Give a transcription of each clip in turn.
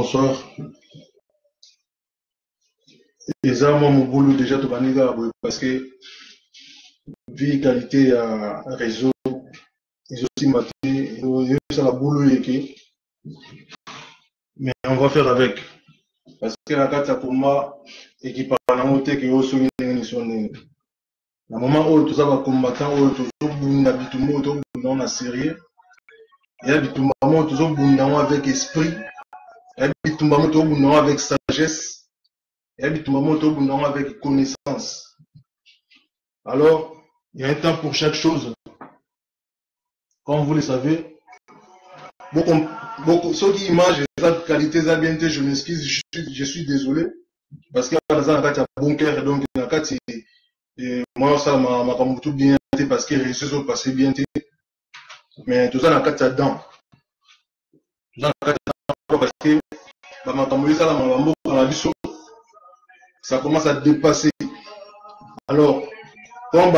bonsoir. Et ça, moi, mon boulot, déjà, tout le parce que, vie qualité à réseau, ils ont aussi maté, ils ont la boulot, mais on va faire avec. Parce que la carte pour moi, et qui parle en moté, qui est aussi une émission. Le moment où tout ça va combattre, où tout ça, on a sérieux. Il y a des tombaments, tout ça, avec esprit. Il y a des tombaments, avec sagesse. Il y a des tombaments, avec connaissance. Alors, il y a un temps pour chaque chose. Comme vous le savez, beaucoup, ceux qui imagent la qualité, ça bien été, je m'excuse, je suis désolé. Parce que dans un bon cœur, donc, moi, ça m'a tout bien été parce que les réseaux sont passés bien été. Mais tout ça, dans le cas dedans. Tout ça, dans le cas parce que, ça commence à dépasser. Alors, quand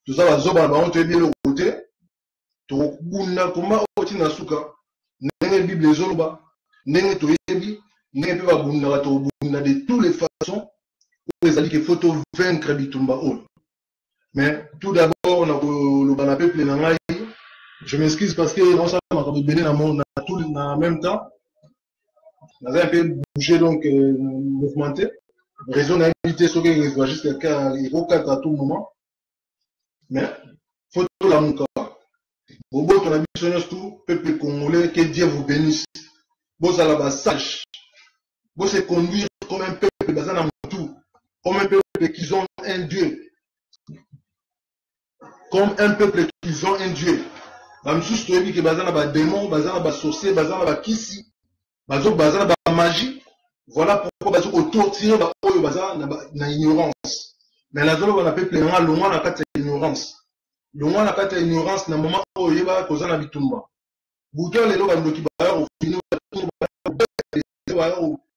tout ça va zoba ba on te bien le côté to bunda kuma oti na suka nenge bible zoloba nenge to yebi nenge pe ba bunda to bunda de toutes les façons pour les alliés qu'il faut vaincre bitumba on. Mais tout d'abord on a le bana peuple na ngai, je m'excuse parce que on ça m'a comme béni na monde tout en même temps on a un peu bougé donc mouvementé raison d'inviter ceux qui voient juste quelqu'un il faut à tout moment. Mais faut tout la mouka. Bobo ton ambition tout peuple congolais, que Dieu vous bénisse. Vous allez la sage. Vous se conduire comme un peuple bazana tout, comme un peuple qui ont un Dieu. Comme un peuple qui ont un Dieu. Même si tu dis que bazana ba démon, bazana ba sorcier, bazana ba kisi, bazana ba magie. Voilà pourquoi bazana autour tirer ba oyo bazana na ignorance. Mais la zone on a peuple en loin na carte ignorance. Le moins la carte ignorance na moment où il va causer na bitumba. Bouton les lois ndoki ba au fini au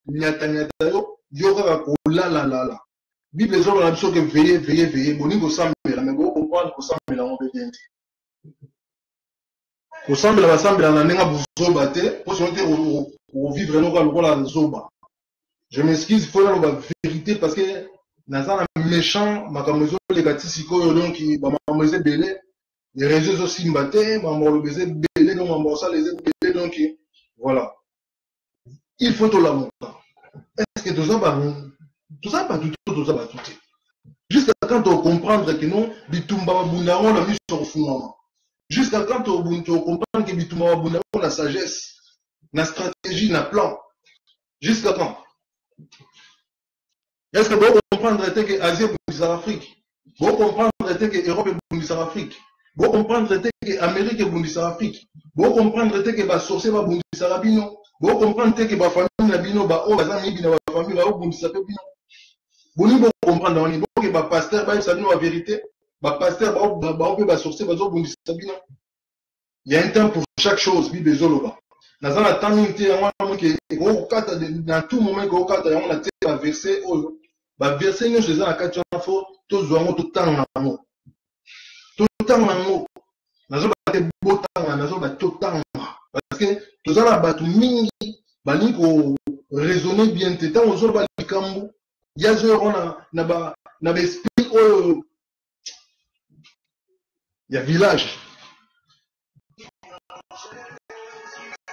nyata yo yoka ko la. Bible zo na biso que veiller boni ko sambela mais ko comprendre ko sambela on bien. Ko sambela ba sambela na nenga buzo bate pour sonter au vivre no ka lokola zoba. Je m'excuse, il faut la vérité parce que dans un méchant, ma caméra les gâtis sikoyo donc ma maman belé les réseaux aussi mbaté, ma maman le baiser belé donc ma maman ça les belé donc voilà. Il faut tout l'amour. Est-ce que tout ça va tout ça va tout. Jusqu'à quand on comprendre que non bitumba bunda on a mis sur fondement. Jusqu'à quand on comprendre que bitumba bunda on la sagesse, la stratégie, la plan. Jusqu'à quand? Est-ce que vous comprenez que l'Asie est en Afrique? Vous comprenez que l'Europe est en Afrique? Vous comprenez que l'Amérique est en Afrique? Vous comprenez que les sorciers sont en Afrique? Vous comprenez que les familles sont en Afrique? Vous comprenez que les pasteurs sont la vérité? Les pasteurs sont les sorciers sont en Afrique? Il y a un temps pour chaque chose. Dans un temps, dans tout moment, on a versé. Verset nous faisons la 4 fois, tous jouons tout le temps en haut. Tout le temps en haut. Nous avons des beaux temps, nous avons tout le temps. Parce que nous avons battu mingi, bani ko raisonner bien te temps, nous avons battu kambu. Il y a zéro na esprit il y a village.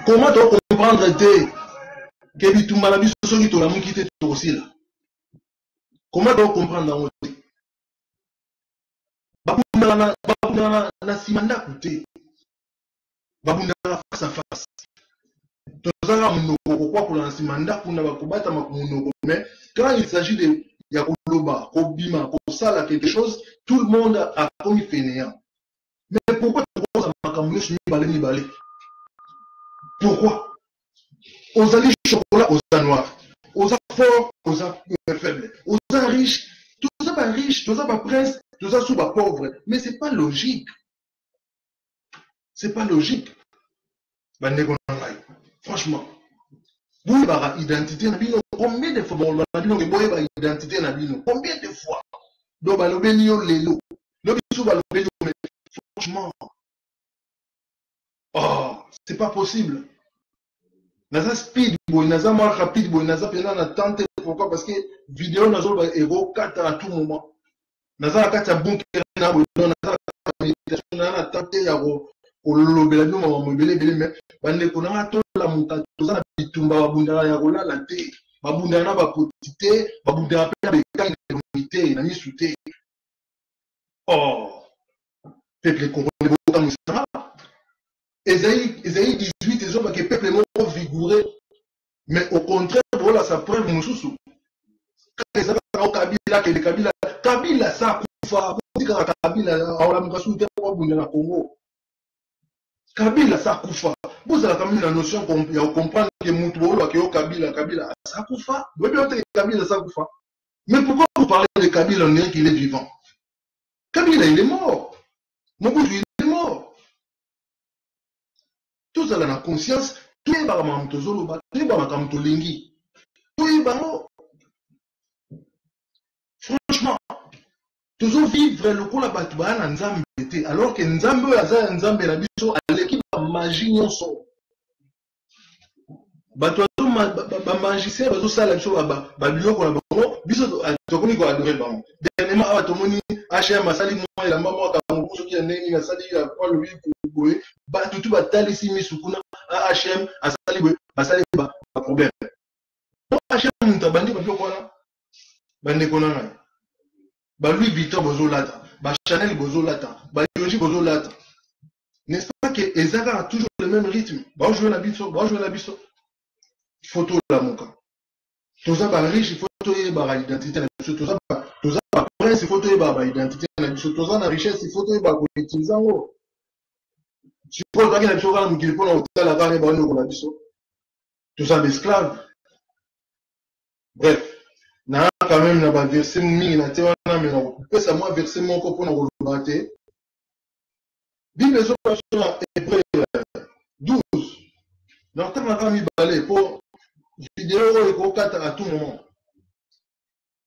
Comment tu comprendre que bitumba na biso soki to la mukite to aussi là? Comment tu comprendre dans votre vie? Babunda na simanda côté. Babunda face à face. Tozanga munoko kwa kula simanda kuna bakubata makumunoko mais quand il s'agit de yakoloba, kobima, kosala quelque chose, tout le monde a commis fainéant. Mais pourquoi tu poses à makamune sur balé? Pourquoi? Aux alliés chocolat, aux noirs, aux forts, aux faibles, aux riches. Tout ça va riche, tout ça va prince, tout ça sous va pauvre. Mais c'est pas logique. C'est pas logique. Franchement, vous avez identité nabino. Combien de fois vous avez identité nabino? Combien de fois? Donc franchement, oh, c'est pas possible. naza speed boy naza moi rapide boy naza pena na tente. Pourquoi? Parce que vidéo nazo ba ero 4 à tout moment naza na kati ya bunker na boy naza na méditation na tente ya ko lobela bino mama mobele bele mais bande ko na to la muka toza na bitumba babunda ya kolala te babunda na ba potité babunda pe na bekani communauté na misu te. Oh peuple congolais boka musama Esaïe 18 ils ont que peuple moko vigoureux mais au contraire voilà sa preuve mususu ezaka Kabila ke Kabila sa kufa tika Kabila awala mukasu te ko bunda na Congo Kabila sa kufa vous avez quand même la notion ya comprendre que mutu bolo ke Kabila sa kufa vous bien Kabila sa kufa mais pourquoi vous parlez de Kabila on dirait qu'il est vivant? Kabila il est mort. Mobutu il est mort. Tout ça dans la conscience tout est par mamtozolo ba tout est par makamtolingi tout est par franchement toujours vivre le coup la batba na nzambe te alors que nzambe aza nzambe na biso aleki ba magie nyonso bato ba magicien bazo sala biso ba biloko na bango biso tokoni ko adorer bango dernièrement awa tomoni HM asali moi la mama ka muso ki ndeni asali ya kwa lobi boye ba tutu ba talisi misukuna HM asali boye basali ba problème HM mutabandi ba pokona bande konanga ba Louis Vuitton bozolata ba Chanel bozolata ba Yoji bozolata n'est-ce pas que Ezaka a toujours le même rythme ba jouer la biso photo la moka toza ba riche photo et ba identité na biso toza ba prince photo et ba identité na biso toza na richesse photo et ba ko utiliser ngo tu peux pas que na biso kana mukili pona otala kana ba ndeko na biso toza d'esclaves. Bref na quand même na ba verset mingi na te wana mais na pesa moi verset moko pona ko lobate Bible zo na Hébreu 12 dans ta mari balé pour vidéo et ko kata à tout moment.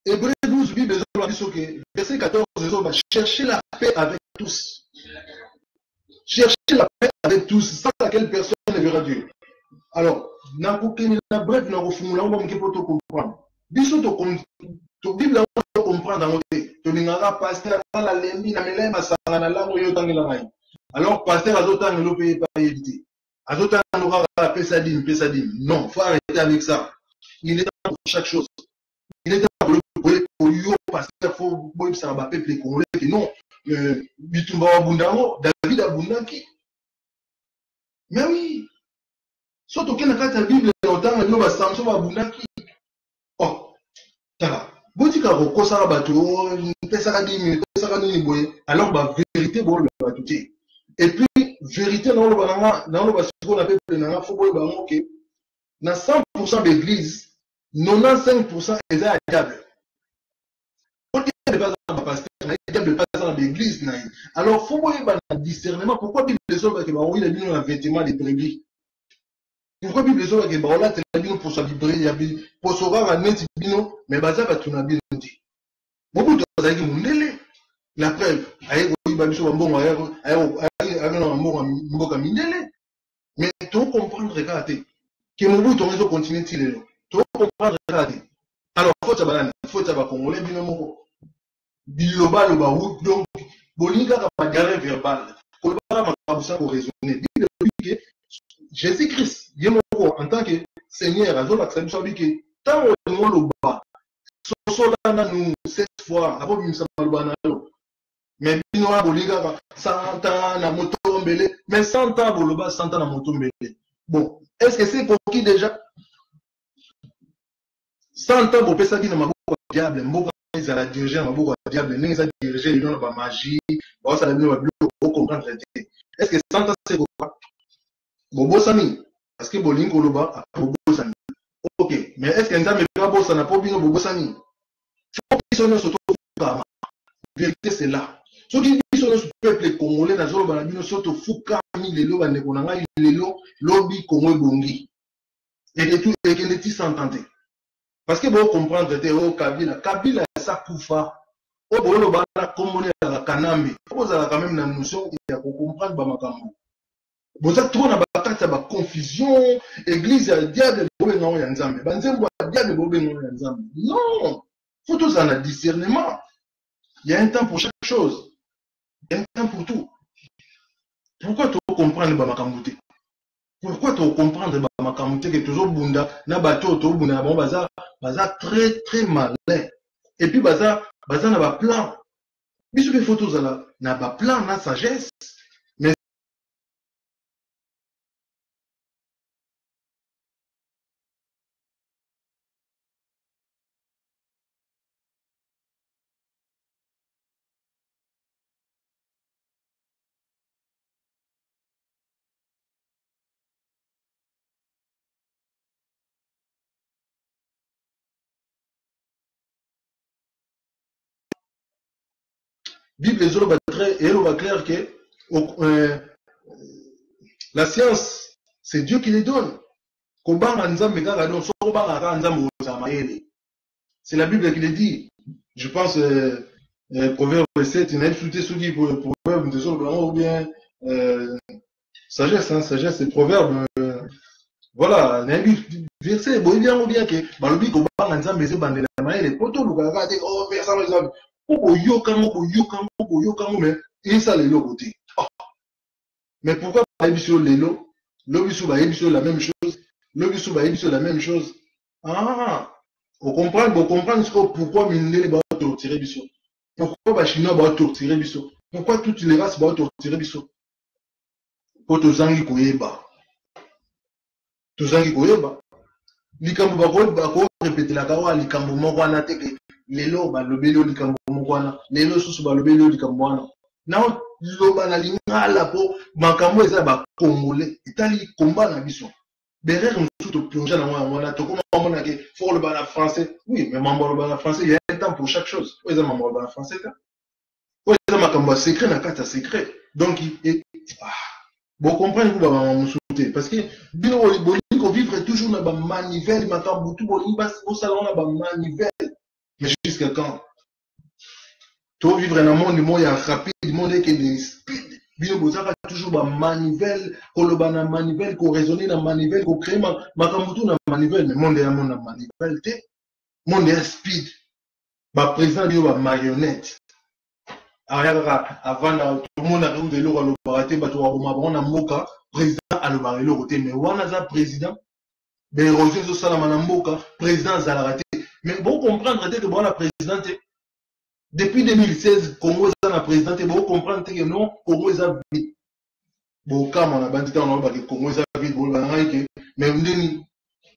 Hébreu 12 Bible zo la biso que verset 14 zo va chercher la paix avec tous. Chercher la paix avec tous sans laquelle personne ne verra Dieu. Alors na ko keni na bref na ko fumula ngo mke poto comprendre. Biso to Bible to comprendre en côté to lingara pasteur la lembi na melai masanga na lango yo tangela ngai alors pasteur azotanga lo paye pas éviter azotanga no pesa dim non faut arrêter avec ça il est temps pour chaque chose il est temps pour yo pasteur faut boy ça va peuple congolais que non bitumba wa bundango David abundaki mais oui surtout que na kata Bible otanga no ba Samson abundaki oh tala botika ko sala bato pesa dimi pesa nini boye alors ba vérité bo le batuté et puis vérité dans le basiko na peuple na faut boye ba OK na 100% d'église 95% eza diable on ne pas dans pasteur na diable pas dans l'église na alors faut boye ba discernement pourquoi Bible soba que ba oui la bino na vêtement de brebis. Pourquoi Bible est que baola telabino pour sa vibrer pour sauver un net bino mais baza ba tuna bino ti. Beaucoup de choses qui mundele la preuve aye ko ba biso mbongo aye na mbongo mindele mais tu comprendre regarder que mon bout on continue til tu comprendre regarder alors faut ça ba congolais bino moko biloba lo ba route donc bolinga ka ba garé verbal ko ba ma kabusa ko raisonner Bible que Jésus-Christ, en tant que Seigneur, à zone que tant que nous nous 7 fois, avant nous mais nous avons 100 ans na moto mbele, mais 100 ans boloba 100 ans na moto mbele. Bon, est-ce que c'est pour qui déjà 100 ans pour pesa qui na maboko diable, mboka ils à la diriger na maboko diable, ils a diriger ils ont ba magie, ba ça na ba comprendre. Est-ce que 100 ans c'est quoi? Bobo Sami, parce que Bolingo Loba a Bobo Sami. Ok, mais est-ce qu'un dame est pas beau, ça n'a pas bien Bobo Sami? Faut qu'ils soient sur la vérité, c'est là. Ceux qui sont sur le peuple congolais, dans le Banabino, surtout Fouka, les lots, les lots, lobby, Congo, Bongi. Et que tout, et que les petits s'entendent. Parce que vous comprenez, oh, Kabila, ça poufa. Oh, bon, le Bana, comme on est à la Kanambi. Vous avez quand même la notion, il y a pour comprendre Bamakambo. Vous êtes trop dans la confusion, église à diable, non, faut tous en discernement. Il y a un temps pour chaque chose. Il y a un temps pour tout. Pourquoi tu comprends le Bamakamouté? Pourquoi tu comprends le Bamakamouté que toujours bunda, na bateau, tout bunda, bon, bazar très très malin. Et puis bazar n'a pas plan. Mais les photos là, n'a pas plan, n'a sagesse. Mais Bible les autres très et elle va clair que la science c'est Dieu qui les donne. C'est la Bible qui le dit. Je pense Proverbe 7, il y a une soutien sous Proverbe de ou bien sagesse, hein, sagesse c'est Proverbe. Voilà, il y a un verset, bon, il y a un bien que Balobi ko banga nzambe ze bandela maele poto luka te oh mais ça exemple pour yoka mais il ça le côté. Mais pourquoi pas ébiso lelo, l'obiso ba ébiso la même chose, l'obiso ba ébiso la même chose. Ah, vous comprenez pourquoi Mindele va torturer biso. Pourquoi les Chinois va torturer biso. Pourquoi toutes les races vont torturer biso. Pour tozangi koyeba. Tozangi koyeba. Likambo bako répéter la kawa likambo moko wana te ke lelo ba lobelo likambo moko wana. Lelo susu ba lobelo likambo wana. Na loba na lingala po makambo eza ba congolais. Itali combat na biso. Derrière nous tout plonger dans moi on a tout comment on a que faut le bana français. Oui, mais membre le bana français, il y a un temps pour chaque chose. Oui, ça membre le bana français. Oui, ça makambo secret na carte secret. Donc bon comprendre vous ba mon parce que bien on vivre toujours dans ba manivelle makambo tout bon au salon na ba manivelle. Mais jusqu'à quand? Tout vivre dans un monde il y a rapide, le monde qui est speed. Bien bozaka toujours ba manivelle, koloba na manivelle, ko raisonner na manivelle, ko créer makambutu na manivelle, mais monde ya monde na manivelle te. Monde ya speed. Ba président yo ba marionnette. Ariaka avant tout le monde a réuni de l'eau à l'opératé, ba to wa na mboka, président a le barilo côté mais wana za président. Ben Roger zo sala na mboka, président za la raté. Mais bon comprendre que bon la présidente depuis 2016, Congo est la présidente, vous comprenez que non, Congo est à vie. Bon, comme on a bandit, on a dit que Congo est à vie, mais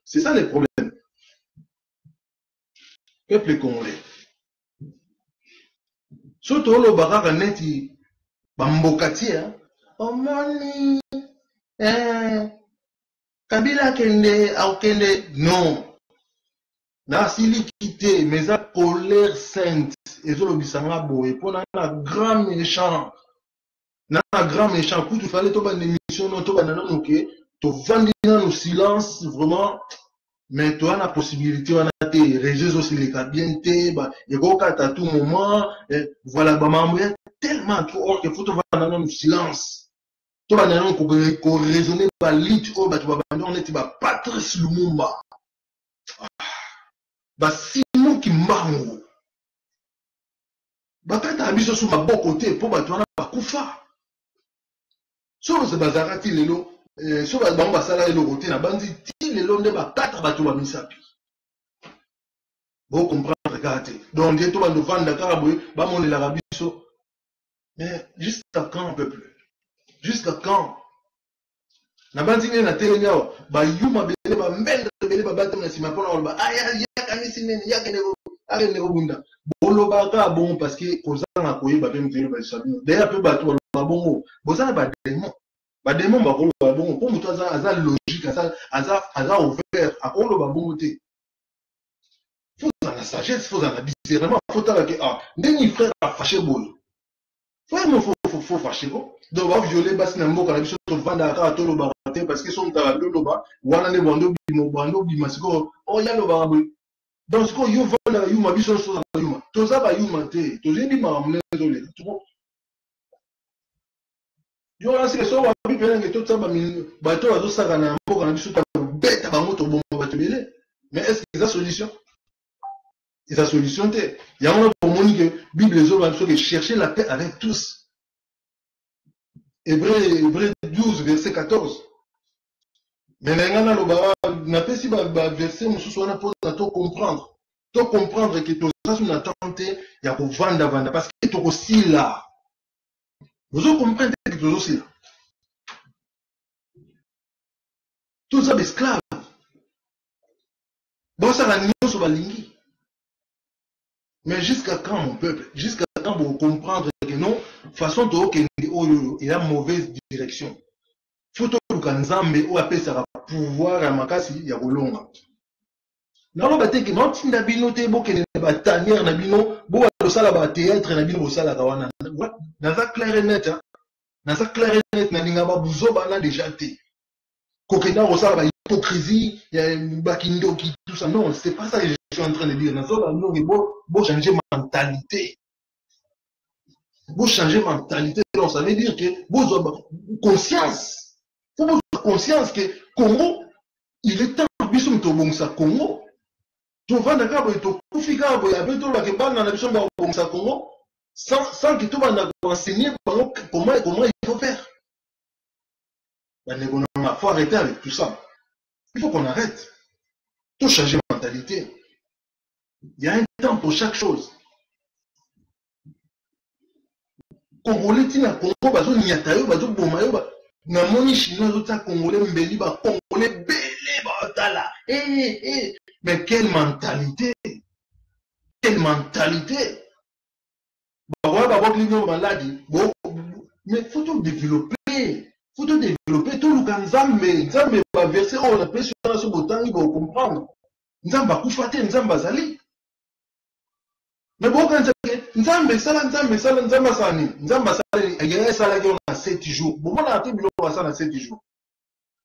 c'est ça le problème. Peuple congolais. Surtout le baraka neti, bambokati, omoni, Kabila kende, aukende, non. Na sili quitté, mais à colère sainte. Et ça, le bisanga boy. Pour un grand méchant. Na grand méchant. Pour tu fallait tomber une émission, non, tomber dans ok. Tu vendis dans le silence, vraiment. Mais tu as la possibilité, on a tes réseaux aussi les cabinetés, bah, et go à tout moment, voilà, bah, maman, tellement trop hors que faut te voir dans le silence. Tu vas dans le qu'on raisonner, bah, lit, oh, bah, tu vas on est, bah, Patrice Lumumba. Bah, Simon qui marre. Bah, quand tu as mis ça sur ma bon côté, pour bah, tu en as pas koufa. Sur ce bazarati, les lots, sur la bamba sala, le côté, la bandit, les lots, de bah, 4 bateaux, bah, mis ça. Vous comprenez, regardez. Donc, il y a tout le monde de Dakar, bah, mon l'Arabie, mais jusqu'à quand, peuple? Jusqu'à quand? Na bandit, na télé, bah, yuma, bah, mbende, bah, bateau, na sima, pour bah, aïe, bolobaka bon parce que kozanga koyeba pe mutelo ba sabino d'ailleurs pe bato ba bongo bozana ba démon ba kolo ba bongo pour muto aza logique aza ouvert akolo ba bongo te faut la sagesse faut la discernement faut ta que ndeni frère a fâché boy faut fâcher bon donc va violer basi na mboka na biso to vanda ka to lo ba te parce que son ta lo ba wana ne bando bimo siko oh ya lo ba boy. Donc, ce qu'on y a la yuma, biso so la yuma. Toza ba yuma te. Toza di ma amne zole. Yo là c'est so wa bi pena que tout ça bato azo saka na mboka na biso ta beta ba moto bomba bato belé. Mais est-ce que ça solution? Et sa solution il y a un pour monique Bible les autres que chercher la paix avec tous. Hébreux 12 verset 14. Mais maintenant na pas si verset mususu wana pour comprendre. To comprendre que tout ça une attente il y a pour vendre parce que tout aussi là. Vous comprenez que tout aussi là. Tout ça esclaves. Bon ça la nion sur balingi. Mais jusqu'à quand mon peuple? Jusqu'à quand vous comprendre que non, façon de il a mauvaise direction. Faut que Nzambe ou appelle ça pouvoir à makasi ya kolonga. Nalo bateke non tinda bino te bo kene ba tanière na bino bo ba sala ba théâtre na bino bo sala kawana. Dans ça clair et net hein. Dans ça clair et net na ninga ba buzo bana déjà té. Kokenda ko sala ba hypocrisie, ya bakindo qui tout ça non, c'est pas ça que je suis en train de dire. Dans ça bo changer mentalité. Bo changer mentalité, donc ça veut dire que bo conscience. Faut avoir conscience que Congo, il est temps bisum to bongsa Congo. To vanda kabo to kufika bo ya beto la kebana na bisum ba bongsa Congo sans que tout va enseigner comment il faut faire. Il faut arrêter avec tout ça. Il faut qu'on arrête. Tout changer mentalité. Il y a un temps pour chaque chose. Congolais tina Congo bazo nyatayo bazo bomayo ba na moni chinois zota congolais mbeli ba congolais belé ba tala mais quelle mentalité ba ba l'union maladie mais faut tout développer tout le Nzambe ba verser on appelle sur ce botangi ba comprendre Nzamba kufate Nzamba zali mais bon quand Nzambe sala sani Nzamba sala il sala qui on a 7 jours bon on a été bilo ça na 7 jours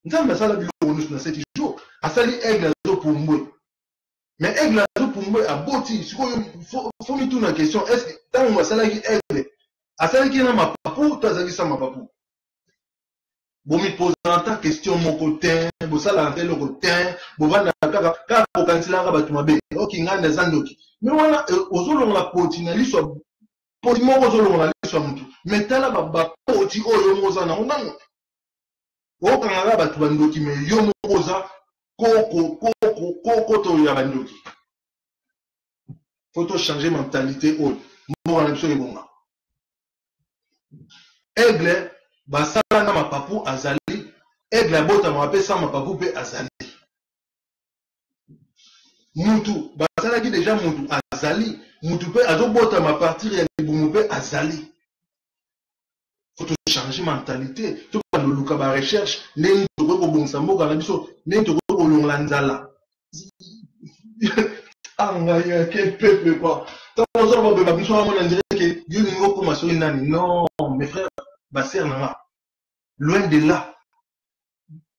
Nzamba sala bilo on na 7 jours asali aigle zo pour moi mais aigle zo pour moi a boti faut me tourner la question est-ce que tant moi sala qui aigle asali qui na mapapu to azali sa mapapu bon me pose ta question mon côté bo sala tel le côté bo vanda kaka ko kansila ka batu mabe OK nganda zandoki mais voilà ozolonga la poti na liso poti moko ozolonga la liso mutu mais tala ba poti oyo moza na onango okanga batu bandoki mais yo moza koko to ya bandoki faut changer mentalité oyo moko na biso ke bonga aigle basala na mapapu azali aigle abota mapesa mapapu pe azali mutu basala ki déjà mutu azali mutu pe azobota ma partir ya libumu pe azali faut changer mentalité to ba luka ba recherche ndenge to ko bongsa mboka na biso ndenge to ko longa nzala anga ya quel peuple quoi tant on va ba biso on dirait que Dieu nous comme sur nani non mes frères ba sœur nanga loin de là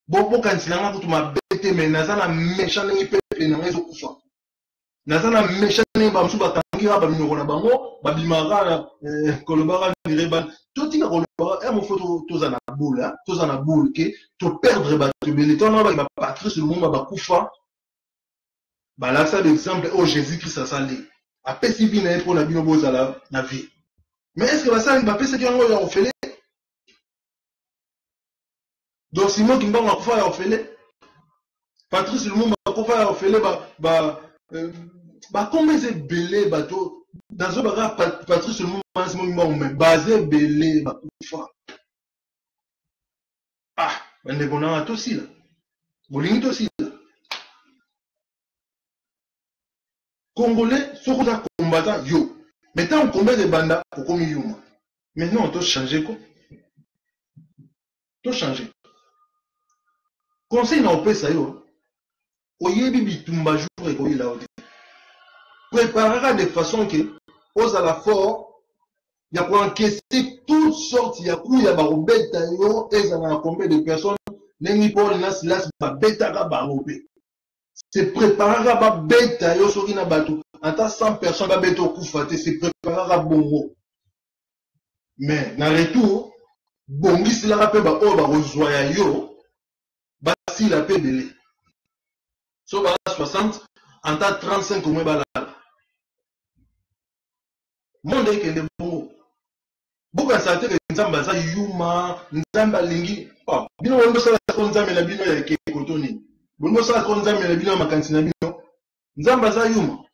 bon quand il nga ko ma bête mais nazana méchant ndenge peuple na ngezo kufa nazana méchant ndenge ba msu ba tangira ba minoko na bango ba bimara kolobara direba tout tika kolobara mo photo tozana boule que to perdre ba tubeli to na ba patrice le monde ba kufa ba là ça l'exemple oh Jésus-Christ a sali après si bien pour na bino bozala na vie mais est-ce que ba ça ba pesa ki ngo ya ofele donc Simon qui m'a kufa ya ofele Patrice le monde ba kufa ya ofele ba combien c'est belé bateau dans ce baga Patrice le monde Simon mais basé belé ba kufa ah bande bona to si là bolingi to si là Congolais, ce qu'on a combattant, yo. Maintenant, on combat des bandas pour comme yuma. Maintenant, on doit changer quoi? On doit changer. Conseil n'a pas ça yo. Oye bibi tumba jour et koye la haute. Préparera de façon que, aux à la fort, il y a pour encaisser toutes sortes, il y a pour y a barobeta yo, et ça a combien de personnes, n'engi pour nas ba beta ga barobé. C'est préparer à bête yo soki na bato ata 100 personnes ba bête okufa te c'est préparer à bongo mais na retour bongisi la pe ba o ba ozwa ya yo ba si la pe belé so ba 60 en ta 35 au moins ba la monde kende bongo boka sa te ke nzamba za yuma nzamba lingi oh bino wongo sala ko nzambe na bino ya ke kotoni bongo sala ko nzambe na bino makansi na bino nzamba za yuma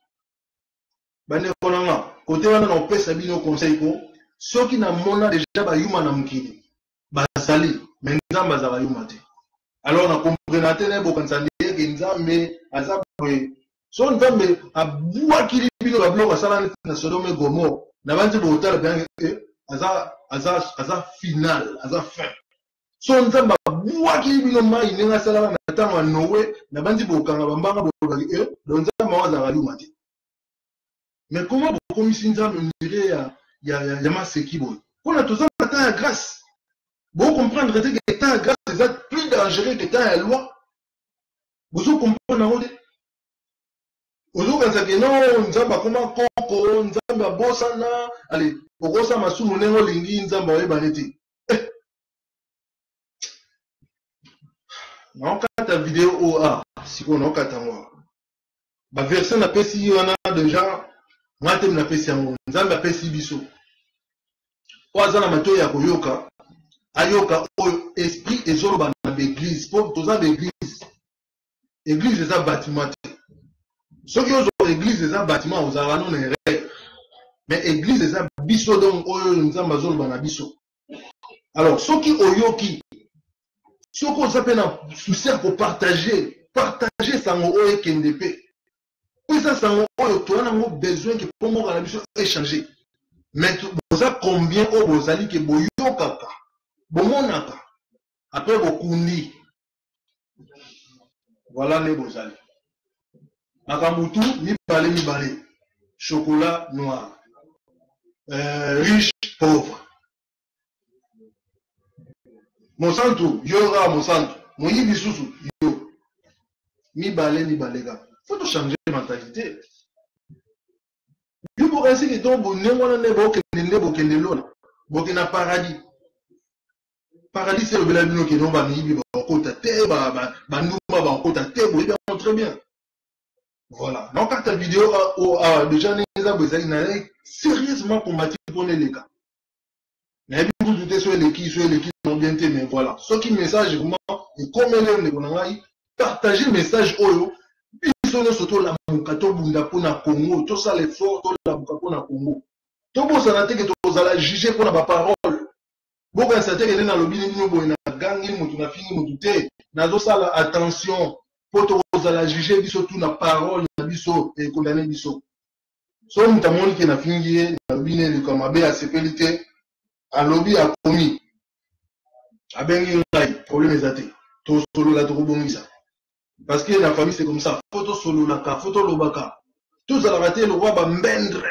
bane konanga kote wana na opesa bino conseil ko soki na mona déjà ba yuma na mukili bazali mais nzamba za ba yuma te alors na comprendre te ne bokanisa ndenge nzambe azabwe so nzambe abwaki bino ba bloka sala na Sodome Gomorrhe na banzi botala bien aza final aza fin so nzamba abwaki bino mai nenga sala na tango ya Noé na banzi bokanga bambanga bokaki donc nzamba waza ba yuma te mais comment bokomisi nzambe ndire ya maseki boy pona tozamba ta ya grâce. Vous comprenez que l'état grâce est plus dangereux que l'état de loi. Vous comprenez vous pensez que non, nous avons comment Koko, nous avons Bossana, allez, pourquoi ça m'a soumouné au lingi, nous avons baneti. Non, quand ta vidéo OA, si on a qu'à moi. La version n'a pas si on a déjà, moi t'aime n'a pas si on a pas si biso. Oazana mato ya koyoka. Ayoka o esprit ezoloba na l'église pour toza l'église église eza bâtiment soki ozo église eza bâtiment ozala non erreur mais église eza biso donc oyo nzamba zoloba na biso alors soki oyoki soki oza pe na souci pour partager sango oyo ekende pe eza sango oyo toza nango besoin ke pongo na biso échanger mais boza combien oyo bozali ke boyokaka bomonaka après bokundi voilà les bozali makambutu mibale chocolat noir riche pauvre Monsanto yora Monsanto moyibi susu yo mibale ga faut changer mentalité yo pour ainsi que ton bonheur wana ne bokende lona bokena paradis. Paradis c'est le belabino qui non va mibi ba kota te ba nduma ba kota te bo bien très bien. Voilà. Donc quand ta vidéo déjà neza bozali na sérieusement combattu pour les cas. Mais vous doutez sur les qui ont bien été mais voilà. Ce qui message vraiment et comme les bonangai partager le message oyo biso no soto la mukato bunda pona Congo tout ça l'effort to la mukato pona Congo. To bo ça na te que to zala juger pour la parole. Beaucoup de certains qui sont dans le bini boy na gangi mutu na fini mutu te nazo sala attention pour to la juger biso tout na parole na biso et condamner biso so mutamoni ki na fingi na bini le comme abe a sécurité a lobby a commis abengi ngai problème ezate to solo la to bongisa parce que la famille c'est comme ça photo solo la ka photo lobaka tout ça la rater le roi ba mbendre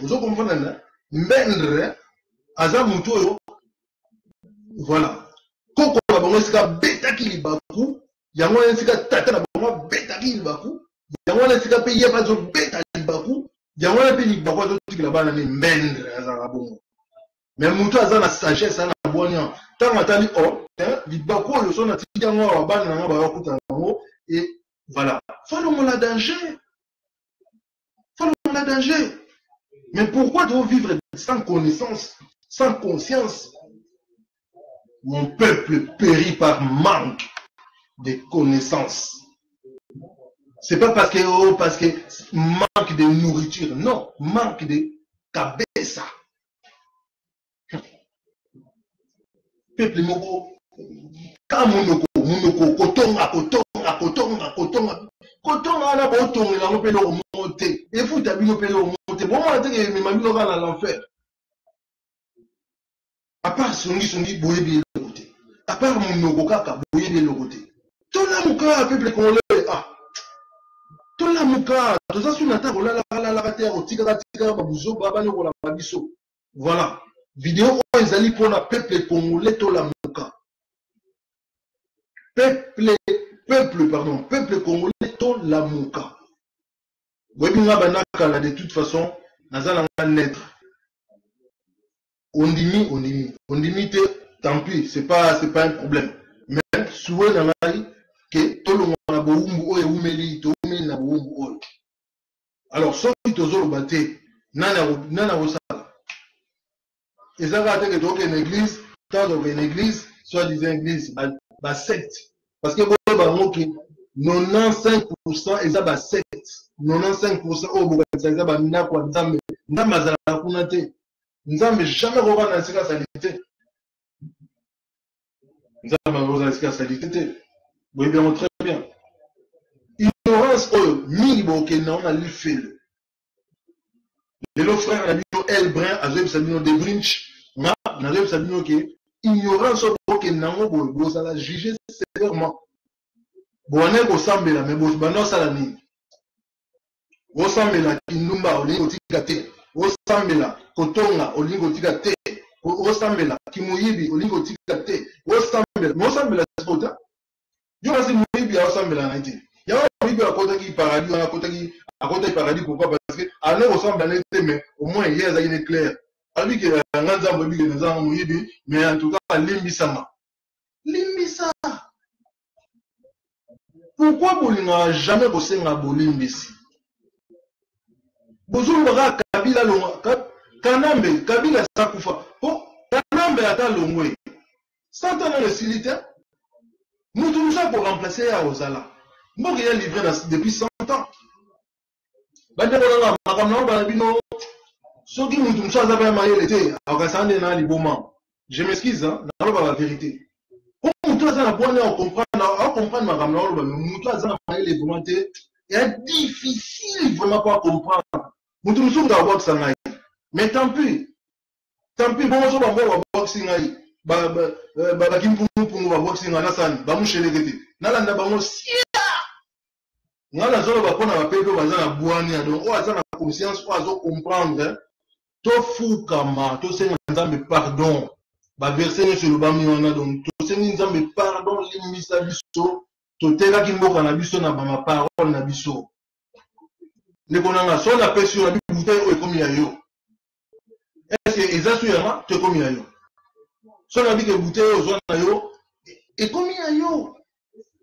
vous comprenez là mbendre aza mutoyo voilà koko la bango sika beta ki libaku yango sika tata na bango beta ki libaku yango sika pe yeba zo beta libaku yango pe libaku zo tikila bana ni mbendre aza bongo mais muto aza na sagesse na bonya tant atali o libaku yo so na tikango wa bana na ba yakuta bango et voilà faut le danger mais pourquoi tu veux vivre sans connaissance sans conscience? Mon peuple périt par manque de connaissances. C'est pas parce que manque de nourriture, non, manque de cabeza. Peuple moko, quand monoko, kotonga na botonga la mopelo monter et vous tabino pelo monter bon moi te me mamino à l'enfer. À part songi boyebi le côté. À part mon kaka boyebi le côté. Tout la muka peuple congolais tout la muka tout ça sur la table la terre au tika babuzo baba ne la babiso. Voilà. Vidéo ezali pour la peuple congolais tout la muka. Peuple congolais tout la muka. Boyebi nga banaka de toute façon nazala naître. On dit, tant pis, c'est pas un problème. Mais souvent dans la vie, que tout le monde a besoin. Alors, ceux qui te ont battu, nana osala. Et ça va être que une église, tant une église, soit disant église, bah secte. Parce que bon, 95% et ça va secte. 95% au Bourg, ça va n'a quoi, n'a mazala kunate. Nzambe jamais revoir dans cette salité. Nzambe revoir dans cette salité. Vous voyez très bien. Ignorance, minimum que non a lu fait. Les autres frères, El Brin, Azeb Sabino de Brinch, Nazeb Sabino qui ignorance que non, vous allez juger sévèrement. Bon, on est au Sambela, mais vous allez salami. Au Sambela, Kinumba, au Lingo Tigate, au Sambela, Kotonga, au Lingo Tigate, au Sambela, Kimuyibi, au Lingo Tigate, au Sambela, c'est quoi ça? Je vais dire Muyibi au Sambela, il y a un Muyibi à côté qui paradis, à côté qui paradis, pourquoi? Parce que à l'heure au Sambela, mais au moins il y a une claire. Alors que un grand mais en tout cas, Limbisama. Limbisa. Pourquoi vous n'avez jamais bossé dans Bolimbisi? Bozulora Kabila Longa, Kanambe, Kabila Sakufa. Oh, Kanambe ata Longwe. 100 ans dans le silitaire. Nous tout ça pour remplacer à Ozala. Moi qui ai livré depuis 100 ans. Je m'excuse, hein, dans la vérité. Pour nous, ça on comprendre, c'est difficile vraiment pas comprendre. Nous tous nous avons ça. Mais tant pis, bon, on va boxing aïe. Kim pour nous boxing à Nassan, Bamouche les Nalanda Bamos. Nala zolo va prendre la paix, va na boani, donc on a la conscience, on a comprendre. To fou kama, to se nzambe pardon. Ba verser sur le bami on a donc to se nzambe pardon limisa biso. To tela ki mboka na biso na ba ma parole na biso. Le konanga so la paix sur la bouteille o ekomi ya yo. Est-ce que ezasu yana te komi ya yo? So la bi ke bouteille o zo na yo ekomi ya yo.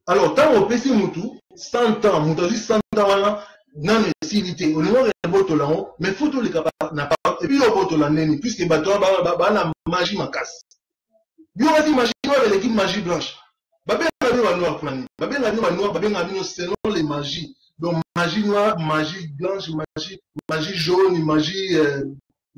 Alors tant au pesi mutu 100 ans, mutu 100 ans nan esilité au niveau de botola mais faut tout les capables n'a pas et puis au botola neni puisque bato ba na magie makasi. Bio va magie avec l'équipe magie blanche. Ba ben na noir plan. Ba ben na noir, ba ben na selon les magies. Donc magie noire, magie blanche, magie jaune, magie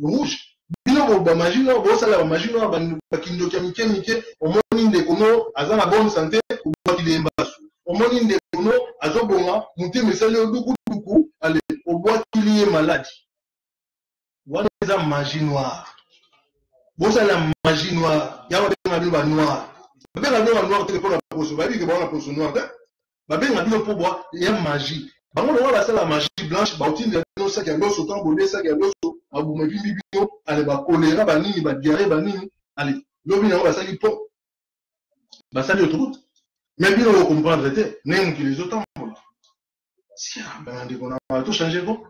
rouge. Bino ba magie noire, bo sala magie noire ba kindo kamike mike au moni ndekono azana bonne santé ou boti de mbasu. Au moni ndekono azobonga muté mesale duku duku allez au bois qu'il y ait maladie. Voilà la magie noire. Bon ça la magie noire. Il y a un noir. Il y a un noir téléphone à poste. Bah oui que bon la poste noire. Bah bien la pour boire il y a magie. Bah on voit la magie blanche. Bah on dit non ça qui a l'os autant bolé ça qui a l'os. Ah vous me bibi allez bah choléra bah nini bah diarrhée bah nini allez l'homme il va ça lui pot. Bah ça lui autre. Mais bien on comprendre était même que les autres. Si on a tout changé quoi?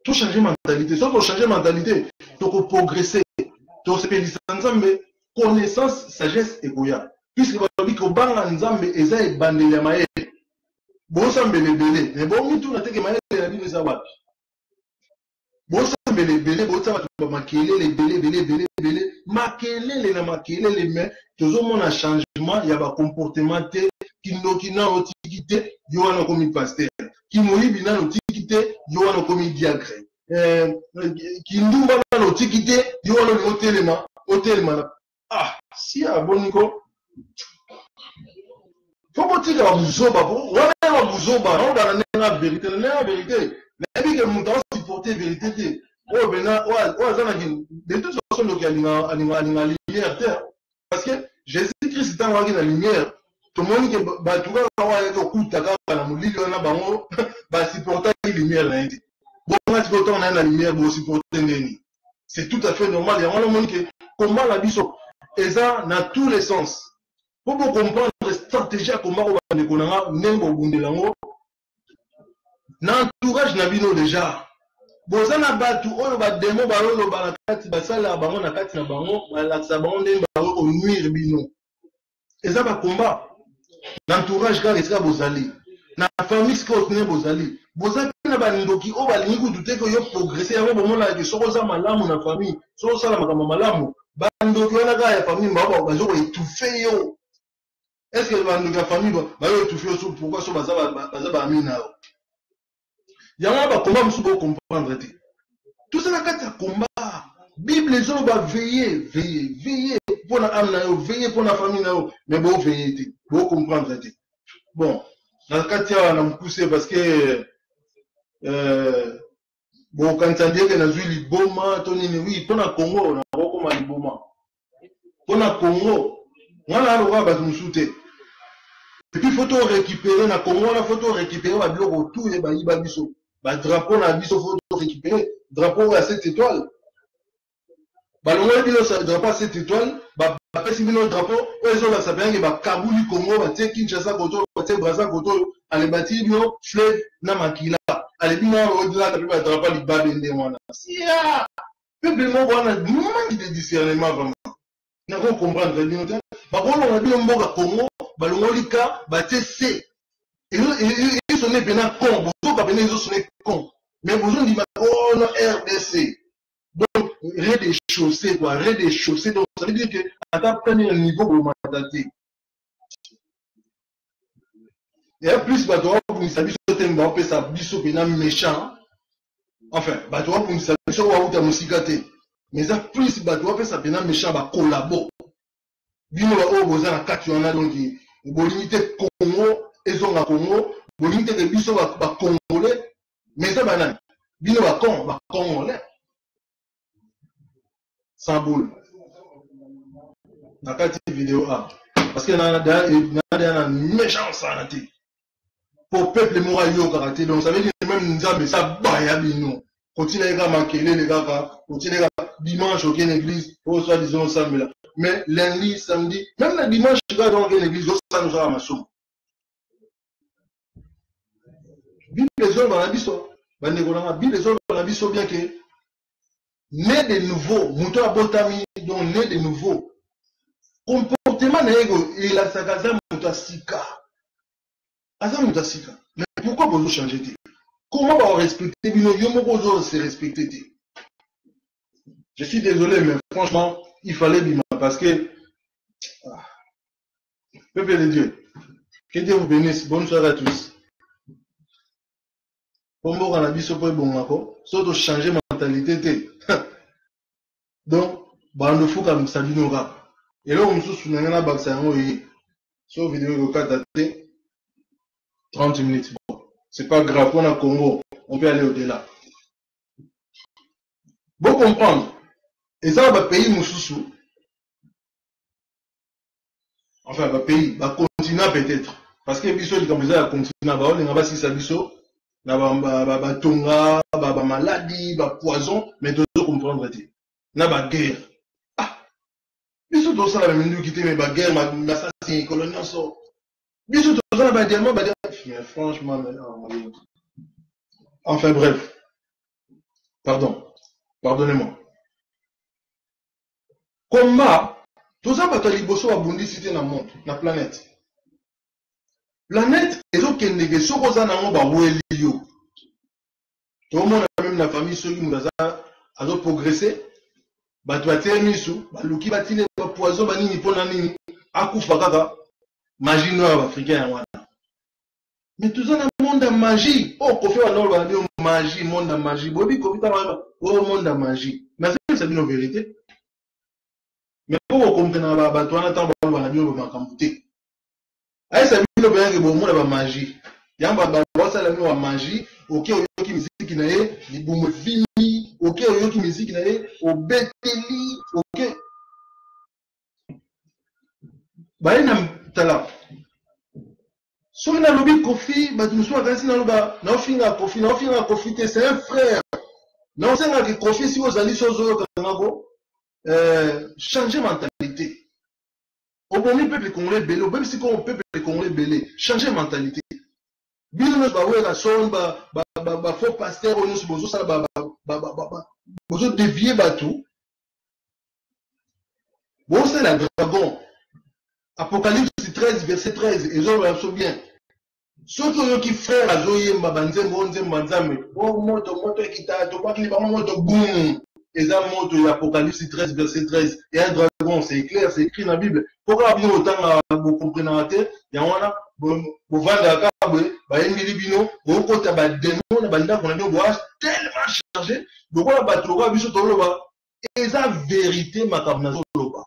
Tout changer mentalité. Sauf pour changer mentalité, tu peux progresser. Tu peux connaissance, sagesse et goya. Puisque tu dis que banga nzambe eza e bandele maé. Bon sambe le belé. Mais bon mi tout na teke maé la bino za wapi. Bon sambe le belé, bon ça va tu makele les belé. Makele les na makele les mais toujours mon changement, il y a un comportement qui n'a antiquité, il y a un comme pasteur. Qui mouille bien l'antiquité, il y a un comme diacre. Qui nous va l'antiquité, il y a un hôtel. Ah, si à bon Nico. Faut pas dire que vous zoba, on a vous dans la vérité, la vérité. La vie que nous devons supporter vérité. Oh ben là, de toute façon, donc il y a une lumière terre. Parce que Jésus-Christ est en la lumière. Tout le monde qui va tout le coup de la moulille, on a bango, va supporter la lumière. Bon, on a la lumière pour supporter. C'est tout à fait normal. Il y a un monde qui comment la vie et ça dans tous les sens. Pour comprendre la stratégie comment on va déconner, n'importe où de l'engo. L'entourage n'a pas déjà. bozana batu oyo ba demo ba oyo ba nakati basala bango nakati na bango ba laksa bango ndenge ba oyo nuire bino eza ba combat l'entourage car esika bozali na famille sika otene bozali bozaki na bandoki oyo balingi kutu te yo progresser yango bomona ke soko za malamu na famille soko sala makambo malamu bandoki wana kaka ya famille mbao bazo ko étouffer yo est-ce que bandoki ya famille ba yo étouffer so pourquoi so baza ba amina yo yango ba combat musu bo comprendre te tout ça na kati ya combat Bible les gens va veiller pour la âme na yo veiller pour la famille na yo mais bon veiller te bo comprendre te bon na kati ya na mkuse parce que bon quand ça dit que na zui liboma to nini oui pour na Congo na ko ma liboma pour na Congo ngana lo ba tumsute et puis photo récupérer na Congo la photo récupérer ba biloko tout et ba yiba biso ba drapeau na biso photo récupérer drapeau à 7 étoiles ba longo bilo sa drapeau à 7 étoiles ba pesi bino drapeau oyo ba sapanga ba kabuli Congo ba tie Kinshasa koto ba tie Brazza koto ale bati bio fleuve na makila ale bino au-delà de la drapeau li babende wana sia peuple mo wana manque de discernement vraiment na ko comprendre bino te ba ko longo bino mboka Congo ba longo lika ba tie C et ce n'est pas con vous pas venir ce n'est con mais vous on dit oh non RDC donc rez-de-chaussée quoi rez-de-chaussée donc ça veut dire que à ta premier niveau vous m'attendez et plus bah toi pour nous savoir ce thème on peut ça biso pena méchant enfin bah toi pour nous savoir ce ou ta musikate mais ça plus bah toi peut ça pena méchant bah collabo bino ba o boza na kati wana donc bolimité Congo ezonga Congo bolimité de biso ba congolais mais ça banane bino ba congolais sans boule na kati vidéo parce que na méchant santé pour peuple mora yo karaté donc ça veut dire même nzambe ça baya bino continuer à makele les gars continuer dimanche au église pour soit disons ensemble là mais lundi samedi même le dimanche tu vas dans l'église ça nous a maçon Bible les hommes dans la biso bande kolanga Bible les hommes dans la biso bien que né de nouveau muto abotami donc né de nouveau comportement na ego il a sakaza muto sika asa muto sika mais pourquoi vous changer te comment va respecter bino yo moko se respecter te je suis désolé mais franchement il fallait bima parce que peuple de Dieu que Dieu vous bénisse bonne soirée à tous pombo kana biso po bongako soto changer mentalité te donc bando fuka msabino rap et là on se souvient na baksa yango yi so vidéo ko kata te 30 minutes bon c'est pas grave on a Congo on peut aller au-delà bon comprendre et ça va pays mususu enfin va pays va continent peut-être parce que biso comme ça continent ba on nga si ça biso na ba tonga ba maladie ba poison mais de comprendre te na ba guerre biso to ça la même qui mais ba guerre ma ça c'est colonial so biso to ça ba diamant ba franchement enfin bref pardonnez-moi combat tout ça ba liboso abundi cité na monde na planète ezokende soko za nango ba weli yo to mona même la famille soki mudaza azo progresser ba tuatie misu ba luki batine ba poison ba nini pona nini akufa kaka magie noire africain wana mais tout ça na monde de magie ko fait alors ba bio magie monde de magie bobi ko vita ba monde de magie mais c'est une vérité mais pour comprendre ba toana tant ba bio ba makambuté ay ça bilo bien que bon monde ba magie yamba ba ça la wa magie OK oyoki musique na ye libumu fini OK oyoki musique na ye obeteli OK ba ina tala so na lobi Kofi ba tu so kasi na loba na ofinga Kofi te c'est un frère non c'est nga que Kofi si ozali sozo kanako changer mentalité au bon peuple congolais belé même si qu'on peuple congolais belé changer mentalité bino ba wera somba ba faux pasteur, on est besoin ça, besoin dévier bateau. Bon, c'est la dragon. Apocalypse 13, verset 13, et j'en reçois bien. Ceux qui frère à Zoé, Mabanze, Bonze, Manzame, bon, moto, qui t'a, tu vois qu'il va moto, boum. Et ça monte l'Apocalypse 13, verset 13. Et un dragon, c'est clair, c'est écrit dans la Bible. Pourquoi bien autant vous comprenez la tête? Il y a un, vous vendez à Kabwe, bah, il y a un bino, vous côté, bah, démon, bah, là, on a un voyage tellement chargé. Donc, on a battu, on a vu ce toloba. Et ça, vérité, ma carnation, toloba.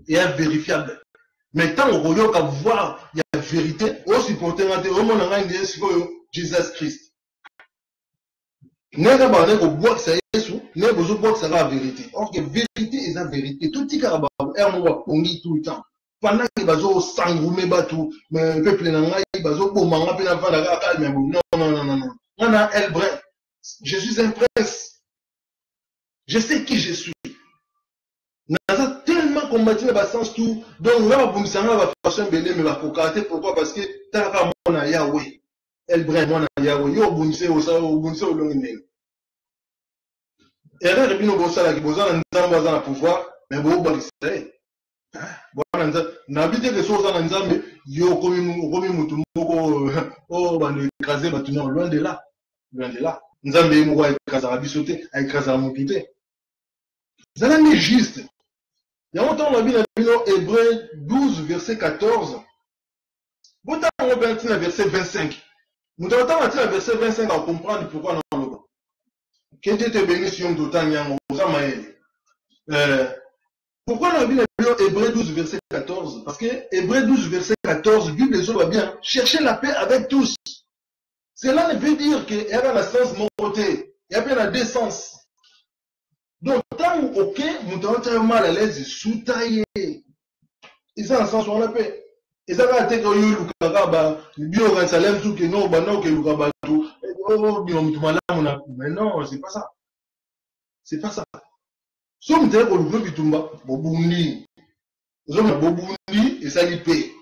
Et vérifiable. Mais tant qu'on va voir, il y a la vérité, aussi pour te rendre, au monde, on a Jésus Christ. N'est-ce pas que boire ça Jésus, n'est pas boire ça la vérité. Or que vérité est la vérité. Tout ce qui est pongi tout le temps. Pendant que bazo sangoumé batou, mais peuple n'anga bazo bomanga pe na fala ka calme. Non. On a Elbrin. Je suis un prince. Je sais qui je suis. Naza tellement combattu le sens tout. Donc là vous me savez va façon belé mais va kokate pourquoi parce que tant ka mona Yahweh. Elbrin mona Yahweh. Yo bunse o longi. Et là, depuis nous avons ça qui besoin d'un pouvoir, mais bon, c'est bon, n'habitez que sur ça, mais yo comme mutu moko oh bande écraser maintenant loin de là, nzambe mo wa écraser rabisoté, écraser mokité. Ça n'est juste. Il y a longtemps on a vu dans Hébreux 12 verset 14. Bon temps on va le verset 25. Nous devons attendre le verset 25 à comprendre pourquoi non le bas. Que Dieu te bénisse sur d'autant yang pourquoi on a vu dans Hébreux 12 verset 14? Parce que Hébreux 12 verset 14, Bible les autres va bien chercher la paix avec tous. Cela ne veut dire qu'il y a la sens mon côté, il y a bien la deux sens. Donc tant ou ok, nous devons mal à l'aise sous taillé. Ils sont en sens sur la paix. Et ça va être que you lukaba bio ransalem tout que non ba non que lukaba tout. Oh bio mutumala mona. Mais non, c'est pas ça. C'est pas ça. Somme te ko lukwe bitumba bobundi. Somme bobundi et ça li paix.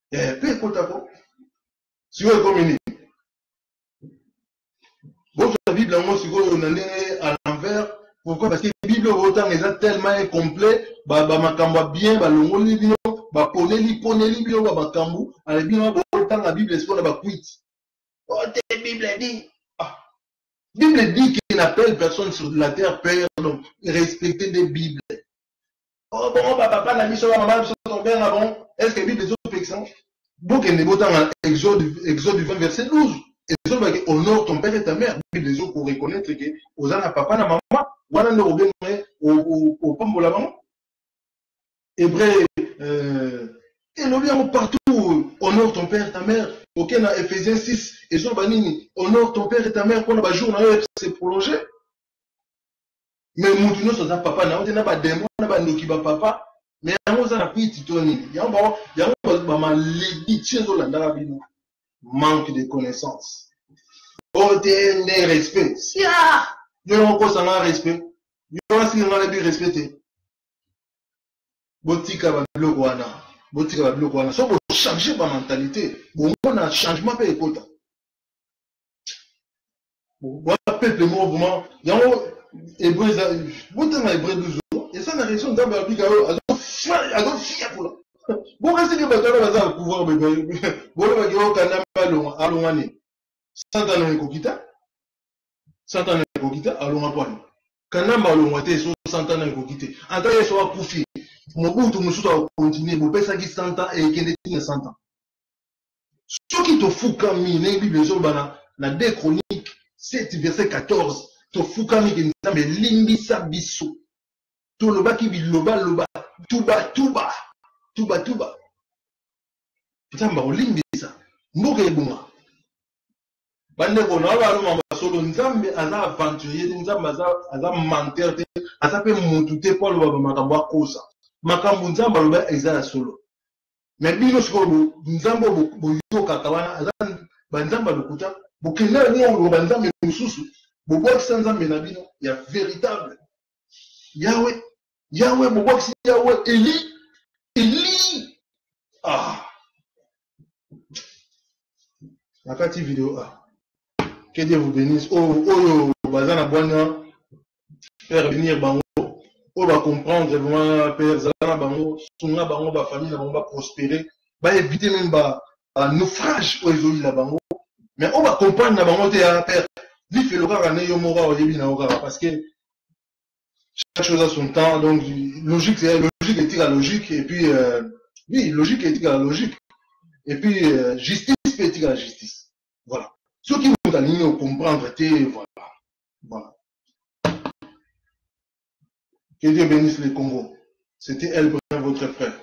Paix kota ko. Si vous communiquez. Votre Bible moi si vous on est à l'envers. Pourquoi? Parce que la Bible autant est tellement incomplet, bah makamba bien, bah longoli bino, bah poneli bino, bah kambu, à la Bible autant la Bible est sur la quit. Oh, la Bible dit. Ah. Bible dit qu'il n'appelle personne sur la terre père, donc respecter des Bibles. Oh bon, bah papa n'a mis sur la maman, sur ton père avant. Est-ce que la Bible est autres exemple? Donc elle n'est pas dans Exode 20 verset 12. Et ça va dire honore ton père et ta mère. Bible les autres pour reconnaître que aux ans papa na maman. Voilà le problème au pompe la maman. Hébreu, et l'on vient partout, honore ton père et ta mère. Ok, dans Ephésiens 6, et son banini, honore ton père et ta mère, qu'on a un jour, c'est prolongé. Mais nous sommes papa, on n'a pas démon, on n'a pas de papa, mais on a un petit titoni. Il y a un manque de connaissances. Oh, t'es respect. Il y a encore ça un respect. Il y a aussi un respecté. Botika va bloquer wana. Botika va bloquer wana. So vous changer ma mentalité. Bon, on a changement pas écoute. Bon, peuple moi vraiment. Il y a Hébreu, vous t'en Hébreu 12 jours. Et ça la raison d'un barbic à fier pour là. Bon, restez que battre va pouvoir bébé. Bon, le bagage au canal allons année. 100 ans de kokita. 100 ans de kokita allons à poil. Kanamba allons à tes 100 ans de kokita. En tant que soit profit. Mobutu mususu a continuer bopesa ki 100 ans et kende tina 100 ans. Ce qui te fout comme la Bible na 2 Chroniques 7 verset 14 te fout comme que nzambe limbisa biso. To loba ki biloba loba tuba. Nzambe olimbisa. Mboka ebunga. Bande ko na ba loma solo nzambe aza aventurier nzambe aza menteur te aza pe mutu te pour loba makambo akosa. Makambo nzamba loba ezala solo. Mais bino sikoyo nzamba boyoka kawana azan banzamba lokuta bokenda ni on banzamba mususu bobokisa nzambe na bino ya véritable. Yahweh bobokisa Yahweh Eli. Ah. Nakati vidéo ah. Que Dieu vous bénisse. Oh, Bazana Boana, faire venir Bango. On va comprendre vraiment, Père Zana Bango, Sunga Bango, ma famille, on va prospérer. Va éviter même un naufrage aux eaux la Bango. Mais on va comprendre la Bango, Père. Vif et le gars, Yomora, au début, parce que chaque chose a son temps. Donc, logique, c'est logique, éthique à logique. Et puis, oui, logique, éthique à la logique. Et puis, justice, éthique à la justice. Voilà. Ceux qui vont aligner au comprendre, voilà. Voilà. Que Dieu bénisse les Congo. C'était Elle, votre frère.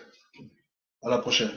À la prochaine.